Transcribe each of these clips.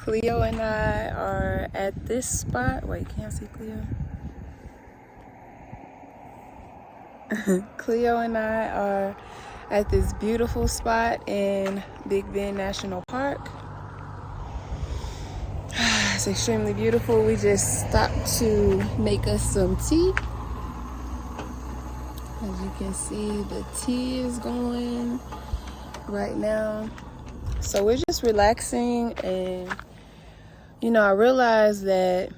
Cleo and I are at this spot. Wait, can't see Cleo? Cleo and I are at this beautiful spot in Big Bend National Park. It's extremely beautiful. We just stopped to make us some tea. As you can see, the tea is going right now. So we're just relaxing, and I realize that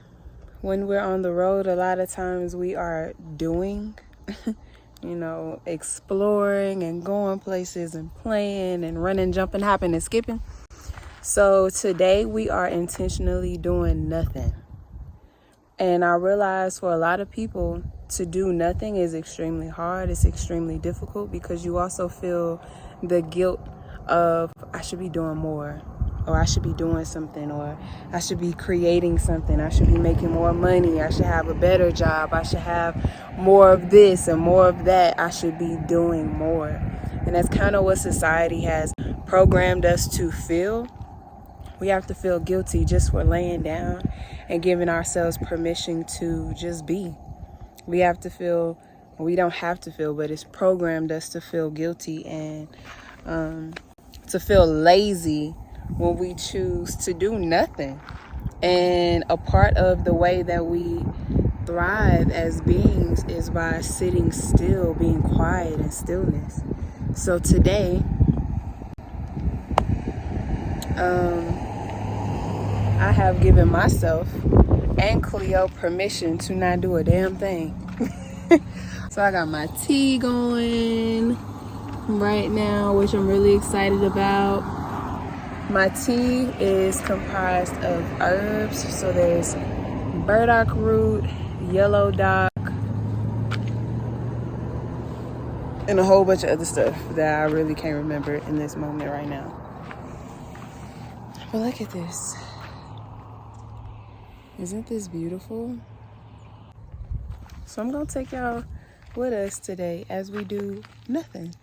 when we're on the road, a lot of times we are doing, exploring and going places and playing and running, jumping, hopping, and skipping. So today we are intentionally doing nothing. And I realize for a lot of people, to do nothing is extremely hard. It's extremely difficult because you also feel the guilt of, I should be doing more, or I should be doing something, or I should be creating something. I should be making more money. I should have a better job. I should have more of this and more of that. I should be doing more. And that's kind of what society has programmed us to feel. We have to feel guilty just for laying down and giving ourselves permission to just be. We don't have to feel, but it's programmed us to feel guilty and to feel lazy when we choose to do nothing. And a part of the way that we thrive as beings is by sitting still, being quiet and stillness. So today, I have given myself and Cleo permission to not do a damn thing. So I got my tea going right now, which I'm really excited about. My tea is comprised of herbs. So there's burdock root, yellow dock, and a whole bunch of other stuff that I really can't remember in this moment right now. But look at this. Isn't this beautiful? So I'm going to take y'all with us today as we do nothing.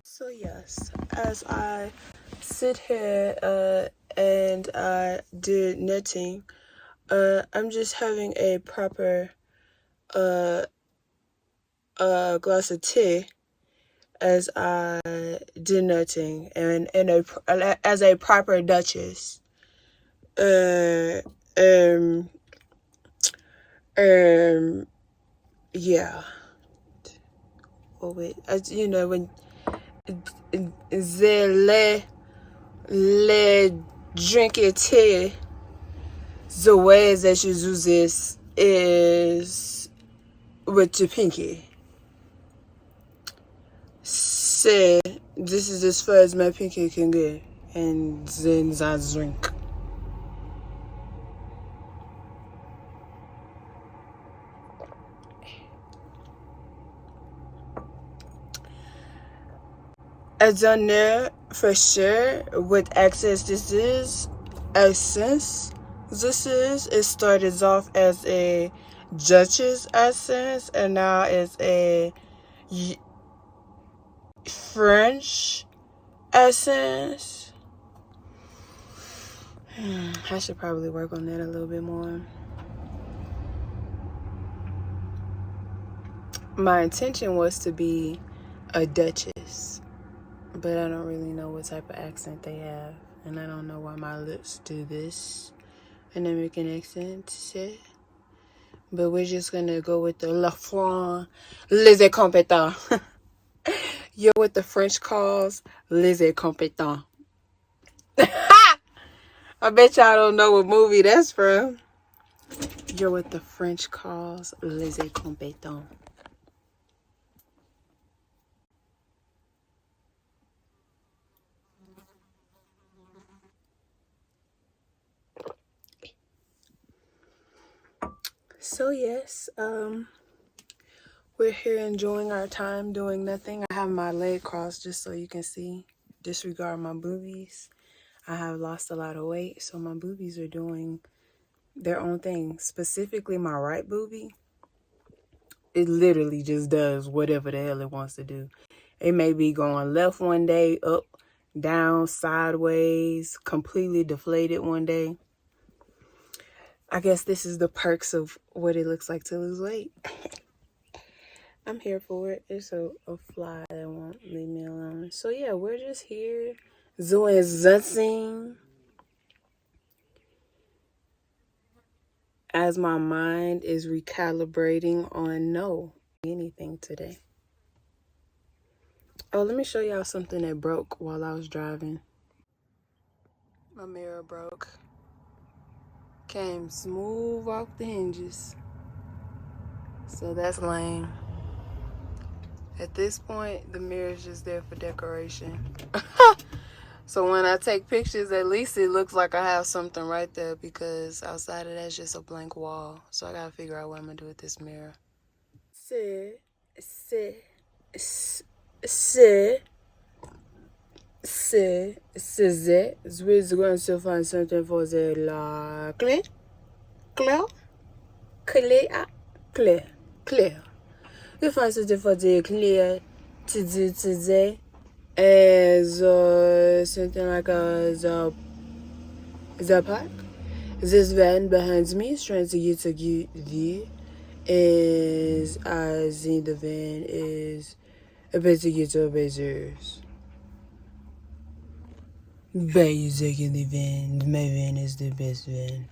So yes, as I sit here and I did knitting, I'm just having a proper glass of tea as I did knitting, and as a proper Duchess. Yeah. Oh wait, when le drinking tea, the way that you do this is with your pinky. Say, this is as far as my pinky can go, and then I drink. I don't know for sure what access this is. Essence. It started off as a Duchess essence, and now it's a French essence. I should probably work on that a little bit more. My intention was to be a Duchess, but I don't really know what type of accent they have, and I don't know why my lips do this, an American accent, say. But we're just gonna go with the La Fran, les incompétents. You're what the French calls les incompétents. I bet y'all don't know what movie that's from. You're what the French calls les incompétents. So yes, we're here enjoying our time doing nothing. I have my leg crossed just so you can see. Disregard my boobies. I have lost a lot of weight, so my boobies are doing their own thing. Specifically, my right boobie, it literally just does whatever the hell it wants to do. It may be going left one day, up, down, sideways, completely deflated one day. I guess this is the perks of what it looks like to lose weight. I'm here for it. It's a fly that won't leave me alone. So yeah, we're just here doing something as my mind is recalibrating on no anything today. Oh, let me show y'all something that broke while I was driving. My mirror broke. Came smooth off the hinges. So that's lame. At this point, the mirror is just there for decoration. So when I take pictures, at least it looks like I have something right there, because outside of that's just a blank wall. So I gotta figure out what I'm gonna do with this mirror. C'est we're going to find something for the la clé. We find something for the clear today as something like the park. This van behind me is trying to get to the is I think the van is a bit to get to Bezos. Basically, van. My van is the best van.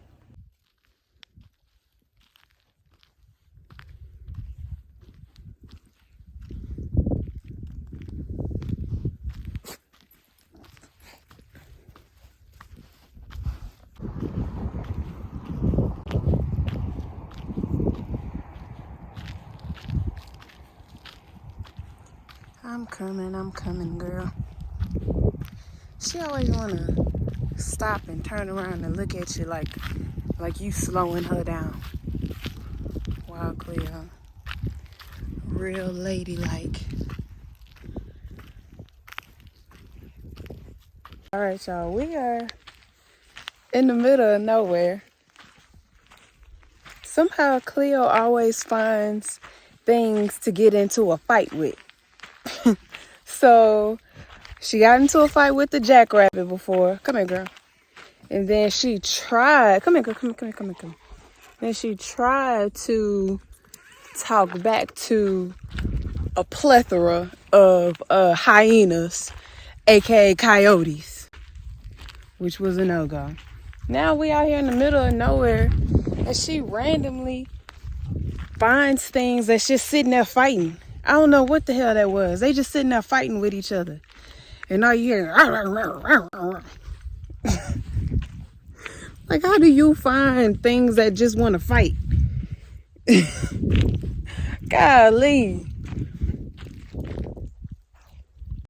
I'm coming, girl. She always wanna stop and turn around and look at you like you slowing her down. Wow, Cleo. Real ladylike. Alright, y'all, we are in the middle of nowhere. Somehow Cleo always finds things to get into a fight with. So she got into a fight with the jackrabbit before. Come here, girl. And then she tried. Come here. Then she tried to talk back to a plethora of hyenas, aka coyotes, which was a no-go. Now we out here in the middle of nowhere, and she randomly finds things that's just sitting there fighting. I don't know what the hell that was. They just sitting there fighting with each other. And all you hear, like, how do you find things that just want to fight? Golly.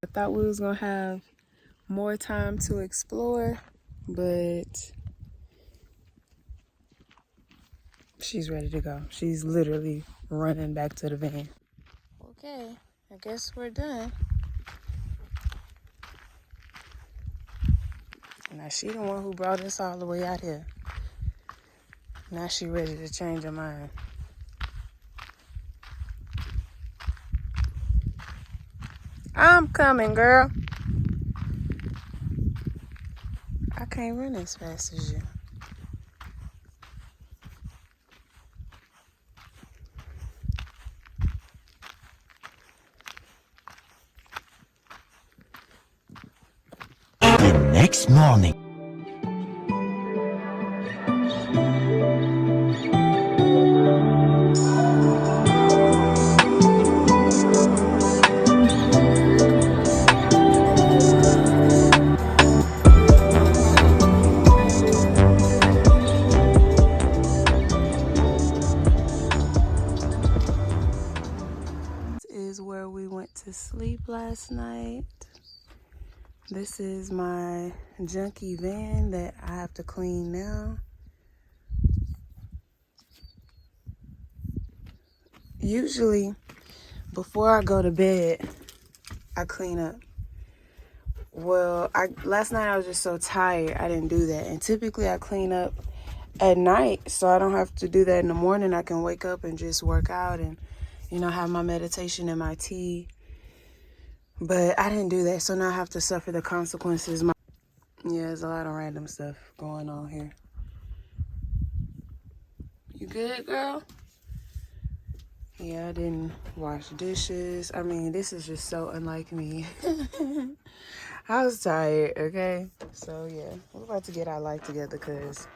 I thought we was going to have more time to explore, but she's ready to go. She's literally running back to the van. Okay, I guess we're done. Now she the one who brought us all the way out here. Now she ready to change her mind. I'm coming, girl. I can't run as fast as you. The next morning. last night. This is my junky van that I have to clean now. Usually, before I go to bed, I clean up. Well, last night I was just so tired, I didn't do that. And typically I clean up at night, so I don't have to do that in the morning. I can wake up and just work out and, have my meditation and my tea. But I didn't do that, so now I have to suffer the consequences. Yeah, there's a lot of random stuff going on here. You good, girl? Yeah, I didn't wash dishes. I mean, this is just so unlike me. I was tired, okay? So, yeah, we're about to get our life together because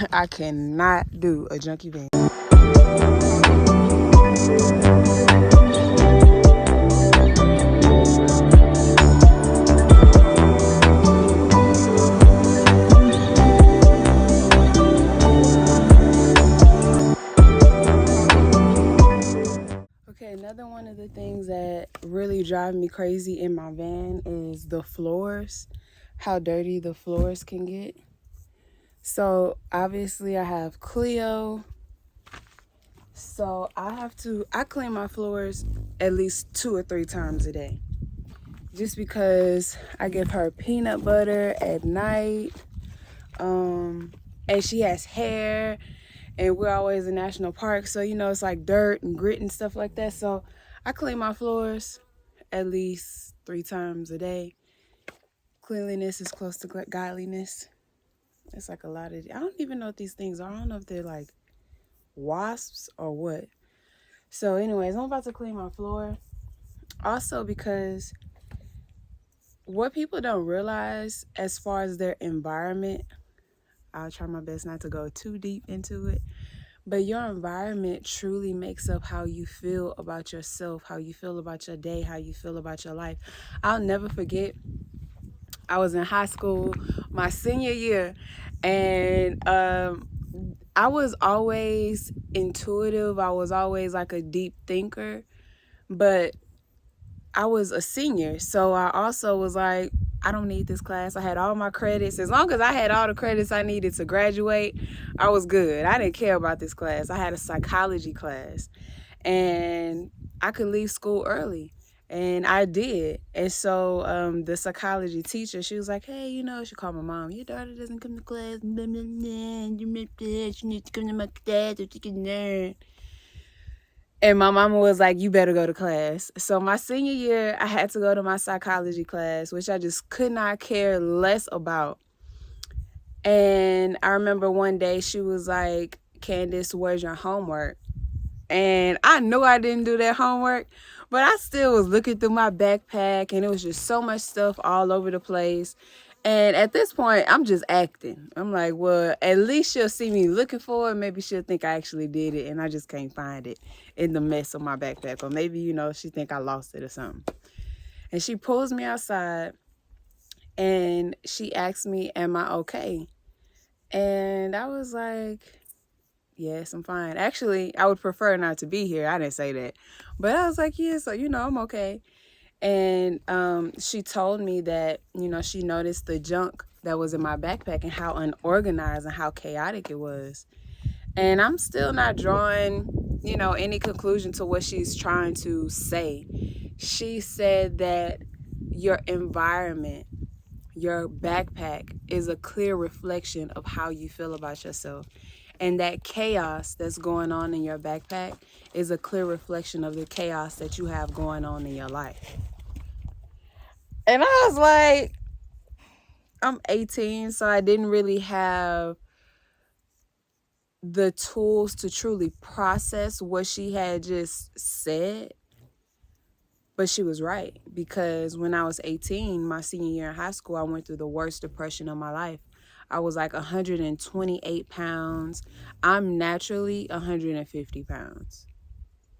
I cannot do a junkie van. Okay, another one of the things that really drive me crazy in my van is the floors, how dirty the floors can get. So obviously I have Cleo, so I clean my floors at least 2 or 3 times a day. Just because I give her peanut butter at night, and she has hair, and we're always in national parks, so it's like dirt and grit and stuff like that. So I clean my floors at least 3 times a day. Cleanliness is close to godliness. It's like a lot of, I don't even know what these things are. I don't know if they're like wasps or what. So anyways, I'm about to clean my floor. Also because what people don't realize as far as their environment, I'll try my best not to go too deep into it, but your environment truly makes up how you feel about yourself, how you feel about your day, how you feel about your life. I'll never forget, I was in high school my senior year, and I was always intuitive. I was always like a deep thinker, but I was a senior, so I also was like, I don't need this class. I had all my credits. As long as I had all the credits I needed to graduate, I was good. I didn't care about this class. I had a psychology class, and I could leave school early, and I did. And so the psychology teacher, she was like, hey, she called my mom. Your daughter doesn't come to class. Blah, blah, blah. She needs to come to my class so she can learn. And my mama was like, you better go to class. So my senior year, I had to go to my psychology class, which I just could not care less about. And I remember one day she was like, Candyss, where's your homework? And I knew I didn't do that homework, but I still was looking through my backpack, and it was just so much stuff all over the place. And at this point, I'm just acting. I'm like, well, at least she'll see me looking for it. Maybe she'll think I actually did it, and I just can't find it in the mess of my backpack. Or maybe, she think I lost it or something. And she pulls me outside, and she asks me, am I okay? And I was like, yes, I'm fine. Actually, I would prefer not to be here. I didn't say that. But I was like, yeah, so, I'm okay. And she told me that, she noticed the junk that was in my backpack and how unorganized and how chaotic it was. And I'm still not drawing, any conclusion to what she's trying to say. She said that your environment, your backpack is a clear reflection of how you feel about yourself. And that chaos that's going on in your backpack is a clear reflection of the chaos that you have going on in your life. And I was like, I'm 18, so I didn't really have the tools to truly process what she had just said. But she was right, because when I was 18, my senior year in high school, I went through the worst depression of my life. I was like 128 pounds. I'm naturally 150 pounds,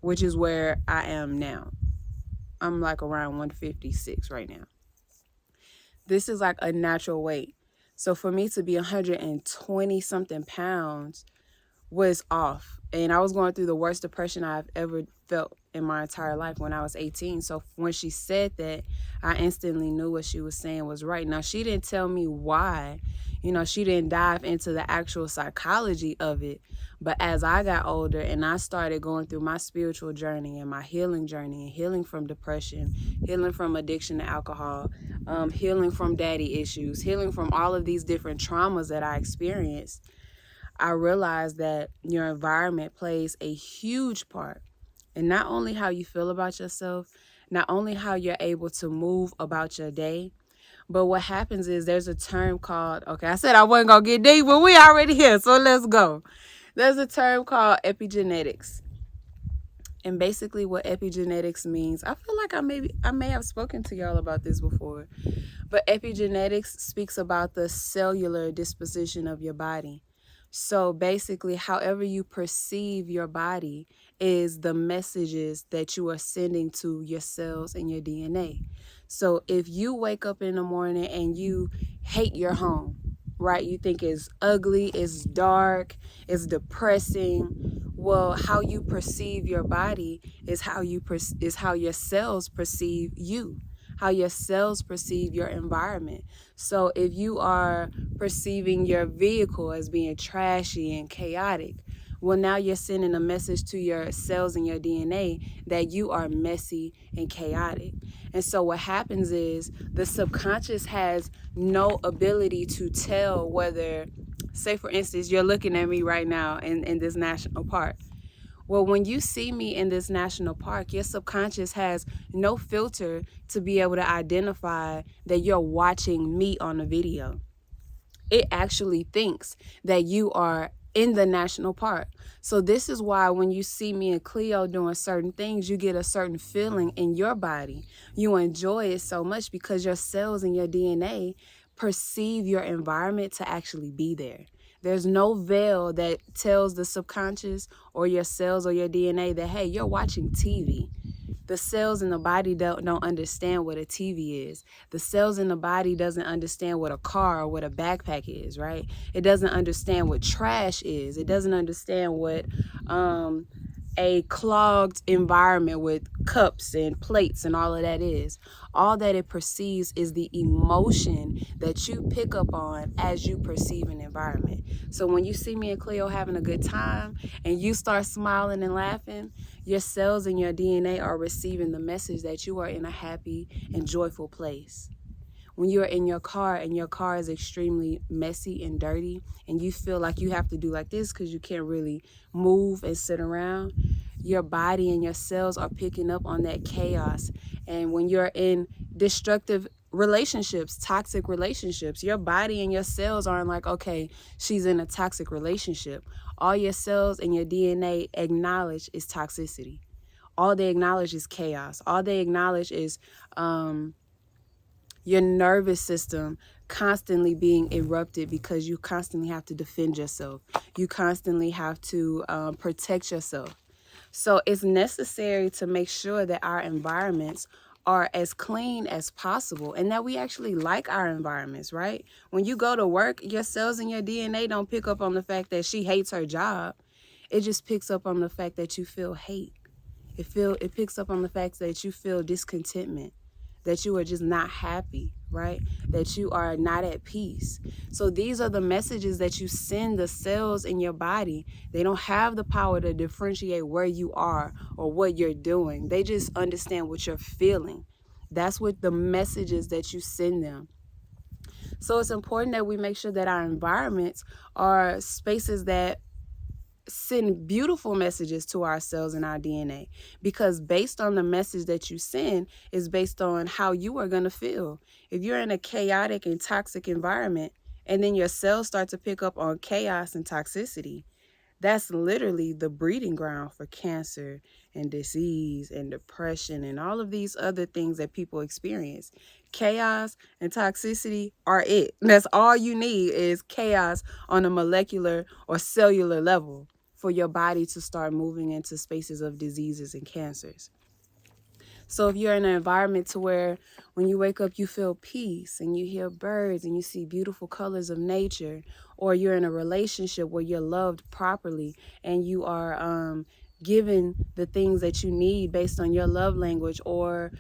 which is where I am now. I'm like around 156 right now. This is like a natural weight. So for me to be 120 something pounds was off. And I was going through the worst depression I've ever felt in my entire life when I was 18. So when she said that, I instantly knew what she was saying was right. Now, she didn't tell me why. She didn't dive into the actual psychology of it. But as I got older and I started going through my spiritual journey and my healing journey, and healing from depression, healing from addiction to alcohol, healing from daddy issues, healing from all of these different traumas that I experienced, I realized that your environment plays a huge part in not only how you feel about yourself, not only how you're able to move about your day, but what happens is there's a term called, okay, I said I wasn't going to get deep, but we already here, so let's go. There's a term called epigenetics. And basically what epigenetics means, I feel like I may have spoken to y'all about this before, but epigenetics speaks about the cellular disposition of your body. So basically, however you perceive your body is the messages that you are sending to your cells and your DNA. So if you wake up in the morning and you hate your home, right? You think it's ugly, it's dark, it's depressing. Well, how you perceive your body is how your cells perceive you, how your cells perceive your environment. So if you are perceiving your vehicle as being trashy and chaotic, well, now you're sending a message to your cells and your DNA that you are messy and chaotic. And so what happens is the subconscious has no ability to tell whether, say for instance, you're looking at me right now in this national park. Well, when you see me in this national park, your subconscious has no filter to be able to identify that you're watching me on a video. It actually thinks that you are in the national park. So this is why when you see me and Cleo doing certain things, you get a certain feeling in your body. You enjoy it so much because your cells and your DNA perceive your environment to actually be there. There's no veil that tells the subconscious or your cells or your DNA that, hey, you're watching TV. The cells in the body don't understand what a TV is. The cells in the body doesn't understand what a car or what a backpack is, right? It doesn't understand what trash is. It doesn't understand what a clogged environment with cups and plates and all of that is. All that it perceives is the emotion that you pick up on as you perceive an environment. So when you see me and Cleo having a good time and you start smiling and laughing, your cells and your DNA are receiving the message that you are in a happy and joyful place. When you're in your car and your car is extremely messy and dirty and you feel like you have to do like this because you can't really move and sit around, your body and your cells are picking up on that chaos. And when you're in destructive relationships, toxic relationships, your body and your cells aren't like, okay, she's in a toxic relationship. All your cells and your DNA acknowledge is toxicity. All they acknowledge is chaos. All they acknowledge is your nervous system constantly being erupted because you constantly have to defend yourself. You constantly have to protect yourself. So it's necessary to make sure that our environments are as clean as possible and that we actually like our environments, right? When you go to work, your cells and your DNA don't pick up on the fact that she hates her job. It just picks up on the fact that you feel hate. It picks up on the fact that you feel discontentment, that you are just not happy, right? That you are not at peace. So these are the messages that you send the cells in your body. They don't have the power to differentiate where you are or what you're doing. They just understand what you're feeling. That's what the messages that you send them. So it's important that we make sure that our environments are spaces that send beautiful messages to our cells and our DNA, because based on the message that you send is based on how you are going to feel. If you're in a chaotic and toxic environment and then your cells start to pick up on chaos and toxicity, that's literally the breeding ground for cancer and disease and depression and all of these other things that people experience. Chaos and toxicity are it. That's all you need is chaos on a molecular or cellular level for your body to start moving into spaces of diseases and cancers. So if you're in an environment to where when you wake up, you feel peace and you hear birds and you see beautiful colors of nature, or you're in a relationship where you're loved properly and you are given the things that you need based on your love language, or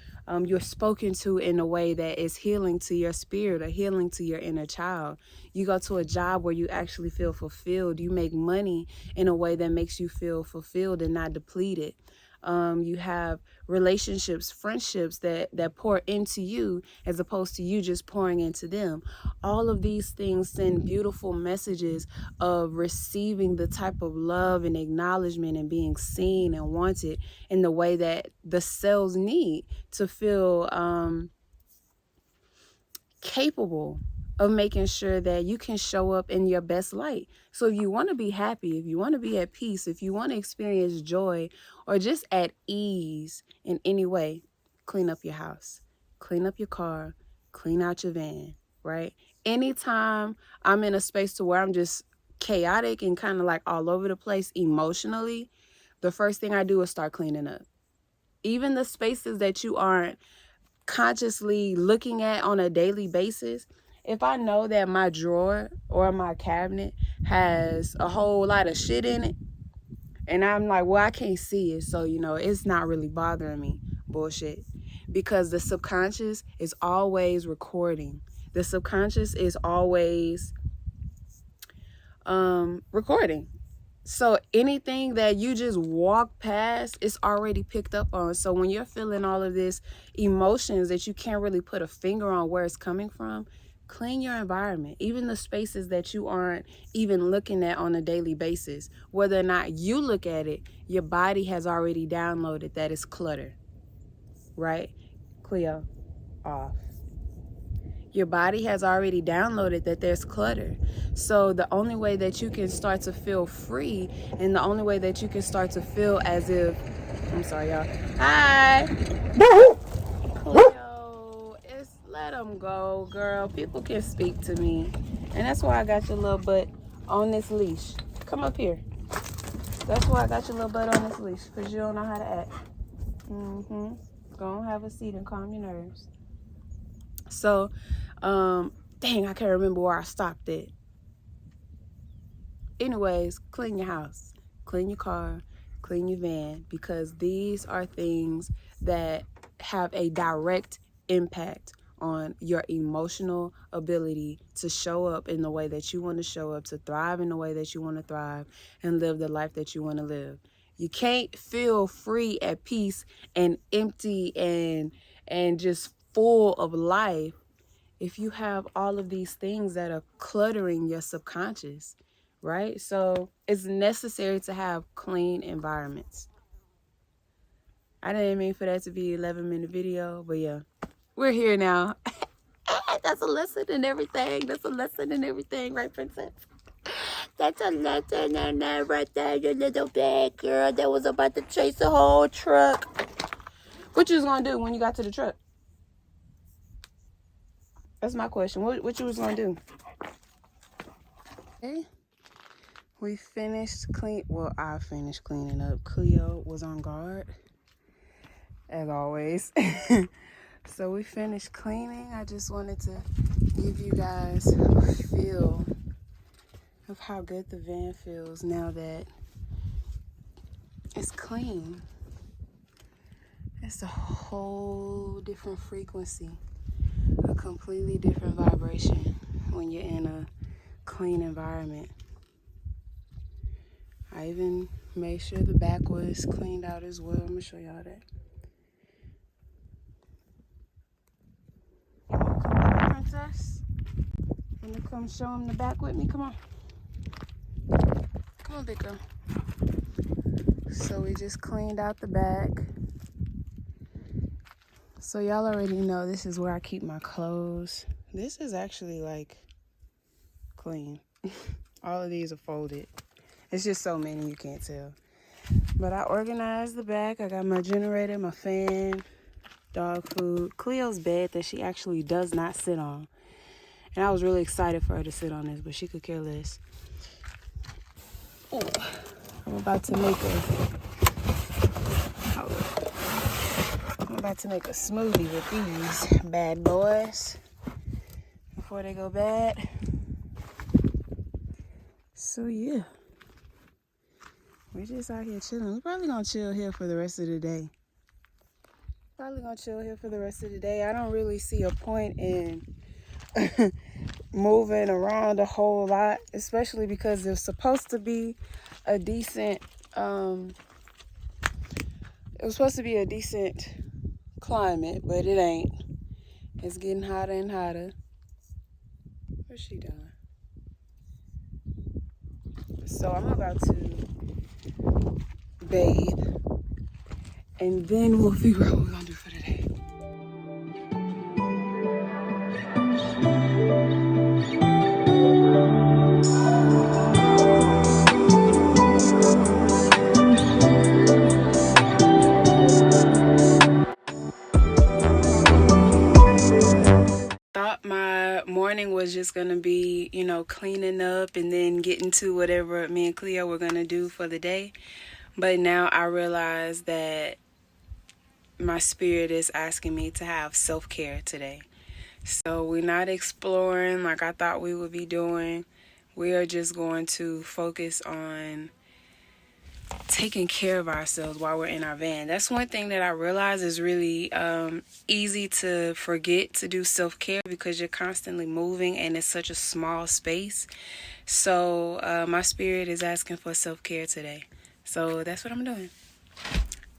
you're spoken to in a way that is healing to your spirit or healing to your inner child. You go to a job where you actually feel fulfilled. You make money in a way that makes you feel fulfilled and not depleted. You have relationships, friendships that pour into you as opposed to you just pouring into them. All of these things send beautiful messages of receiving the type of love and acknowledgement and being seen and wanted in the way that the cells need to feel capable of making sure that you can show up in your best light. So if you want to be happy, if you want to be at peace, if you want to experience joy or just at ease in any way, clean up your house, clean up your car, clean out your van, right? Anytime I'm in a space to where I'm just chaotic and kind of like all over the place emotionally, the first thing I do is start cleaning up. Even the spaces that you aren't consciously looking at on a daily basis, if I know that my drawer or my cabinet has a whole lot of shit in it, and I'm like, well, I can't see it, so it's not really bothering me. Bullshit. Because the subconscious is always recording. The subconscious is always recording. So anything that you just walk past, it's already picked up on. So when you're feeling all of this emotions that you can't really put a finger on where it's coming from, clean your environment. Even the spaces that you aren't even looking at on a daily basis. Whether or not you look at it, your body has already downloaded that it's clutter. Right? Cleo, off. Your body has already downloaded that there's clutter. So the only way that you can start to feel free and the only way that you can start to feel as if, I'm sorry, y'all. Hi. Cleo, let them go, girl. People can speak to me. And that's why I got your little butt on this leash. Come up here. That's why I got your little butt on this leash, because you don't know how to act. Go and have a seat and calm your nerves. So, dang, I can't remember where I stopped at. Anyways, clean your house, clean your car, clean your van, because these are things that have a direct impact on your emotional ability to show up in the way that you want to show up, to thrive in the way that you want to thrive, and live the life that you want to live. You can't feel free, at peace, and empty and just full of life if you have all of these things that are cluttering your subconscious, right? So it's necessary to have clean environments. I didn't mean for that to be an 11-minute video, but yeah, we're here now. That's a lesson in everything. That's a lesson in everything, right, princess? That's a lesson in everything, you little bad girl that was about to chase a whole truck. What you was gonna do when you got to the truck? That's my question. What you was gonna do? Okay. We finished I finished cleaning up. Cleo was on guard, as always. So we finished cleaning. I just wanted to give you guys a feel of how good the van feels now that it's clean. It's a whole different frequency, a completely different vibration when you're in a clean environment. I even made sure the back was cleaned out as well. I'm gonna show y'all that. Come on, princess. Wanna come show him the back with me? Come on. Come on, big girl. So we just cleaned out the back. So y'all already know this is where I keep my clothes. This is actually like clean. All of these are folded. It's just so many you can't tell. But I organized the back. I got my generator, my fan, dog food, Cleo's bed that she actually does not sit on. And I was really excited for her to sit on this, but she could care less. Ooh, I'm about to make a I'm about to make a smoothie with these bad boys before they go bad. So yeah, we're just out here chilling. We're probably gonna chill here for the rest of the day. I don't really see a point in moving around a whole lot, especially because there's supposed to be a decent climate, but it ain't. It's getting hotter and hotter. What's she doing? So I'm about to bathe, and then we'll figure out what we're gonna do for today. Thought my morning was just gonna be, cleaning up and then getting to whatever me and Cleo were gonna do for the day. But now I realize that my spirit is asking me to have self-care today. So we're not exploring like I thought we would be doing. We are just going to focus on taking care of ourselves while we're in our van. That's one thing that I realize is really easy to forget to do self-care because you're constantly moving and it's such a small space. So my spirit is asking for self-care today. So that's what I'm doing.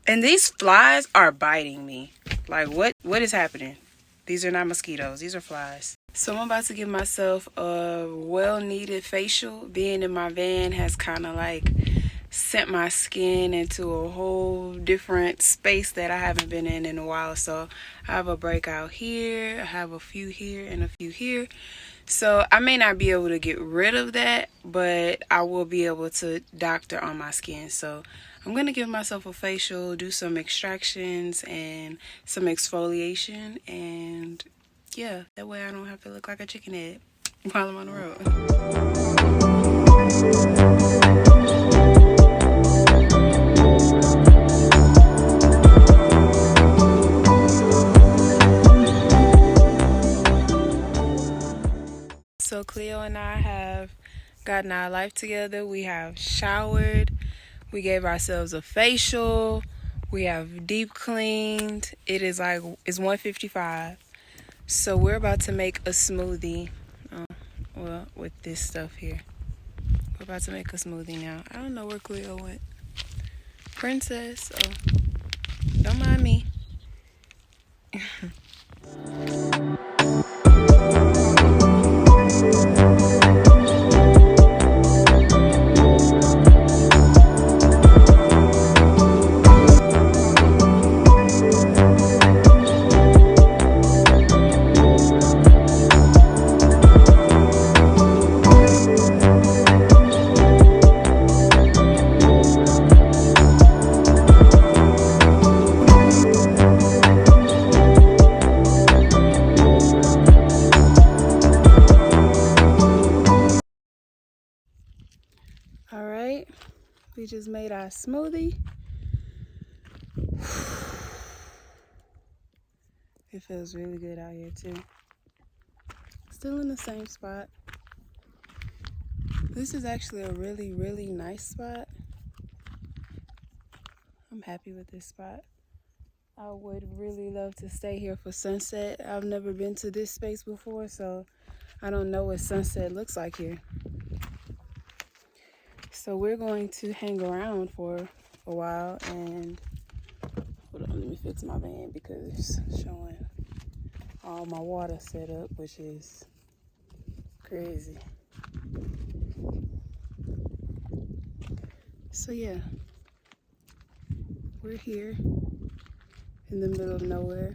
And these flies are biting me. Like, what is happening? These are not mosquitoes. These are flies. So I'm about to give myself a well-needed facial. Being in my van has kind of like sent my skin into a whole different space that I haven't been in a while. So I have a breakout here. I have a few here and a few here. So I may not be able to get rid of that, but I will be able to doctor on my skin. So I'm going to give myself a facial, do some extractions and some exfoliation. And yeah, that way I don't have to look like a chicken head while I'm on the road. So Cleo and I have gotten our life together. We have showered. We gave ourselves a facial. We have deep cleaned. It's 1:55. So we're about to make a smoothie. With this stuff here. We're about to make a smoothie now. I don't know where Cleo went. Princess. Oh, don't mind me. All right, we just made our smoothie. It feels really good out here too. Still in the same spot. This is actually a really, really nice spot. I'm happy with this spot. I would really love to stay here for sunset. I've never been to this space before, so I don't know what sunset looks like here. So we're going to hang around for a while and hold on, let me fix my van because it's showing all my water set up, which is crazy. So yeah, we're here in the middle of nowhere.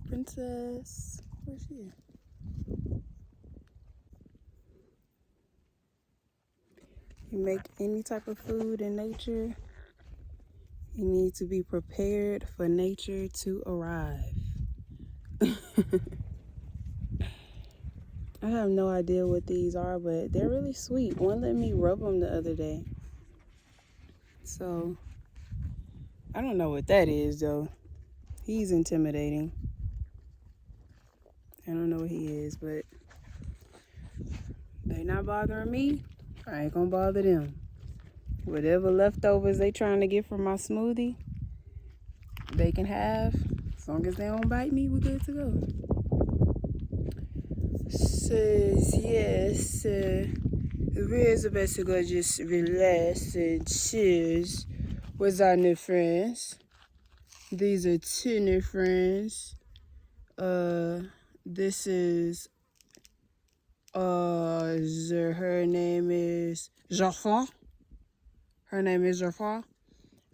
Princess, where's she at? You make any type of food in nature, you need to be prepared for nature to arrive. I have no idea what these are, but they're really sweet. One let me rub them the other day. So I don't know what that is, though. He's intimidating. I don't know what he is, but they not bothering me. I ain't gonna bother them. Whatever leftovers they trying to get from my smoothie, they can have. As long as they don't bite me, we're good to go. Says yes. We're about to go just relax and cheers with our new friends. These are two new friends. This is her name is Jaffa. Her name is Jaffa,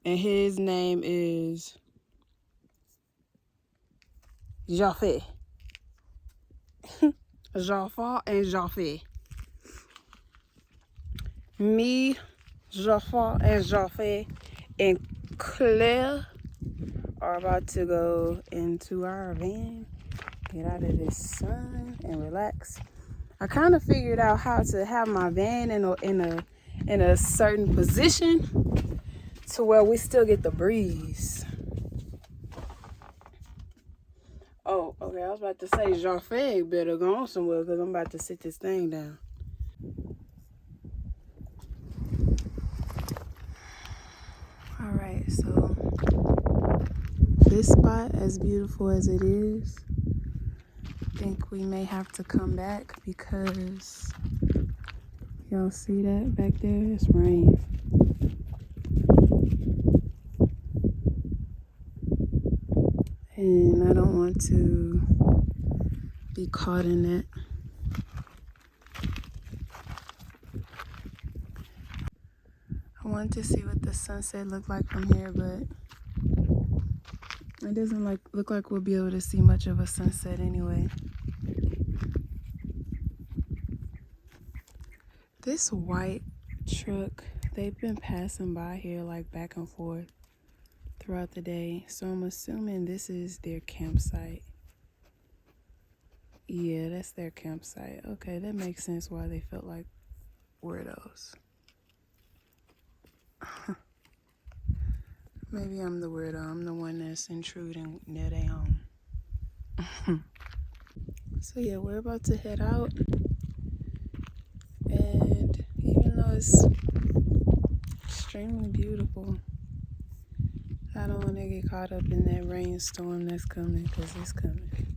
and his name is Jaffe. Jaffa and Jaffe. Me, Jaffa and Jaffe and Claire are about to go into our van, get out of this sun and relax. I kind of figured out how to have my van in a certain position to where we still get the breeze. Oh, okay, I was about to say Jaffe better go on somewhere because I'm about to sit this thing down. All right, so this spot, as beautiful as it is, I think we may have to come back because y'all see that back there? It's rain. And I don't want to be caught in that. I wanted to see what the sunset looked like from here, but it doesn't look like we'll be able to see much of a sunset anyway. This white truck, they've been passing by here like back and forth throughout the day, so I'm assuming this is their campsite. Yeah, that's their campsite. Okay, that makes sense why they felt like weirdos. Maybe I'm the weirdo. I'm the one that's intruding near their home. So yeah, we're about to head out. And even though it's extremely beautiful, I don't want to get caught up in that rainstorm that's coming, because it's coming.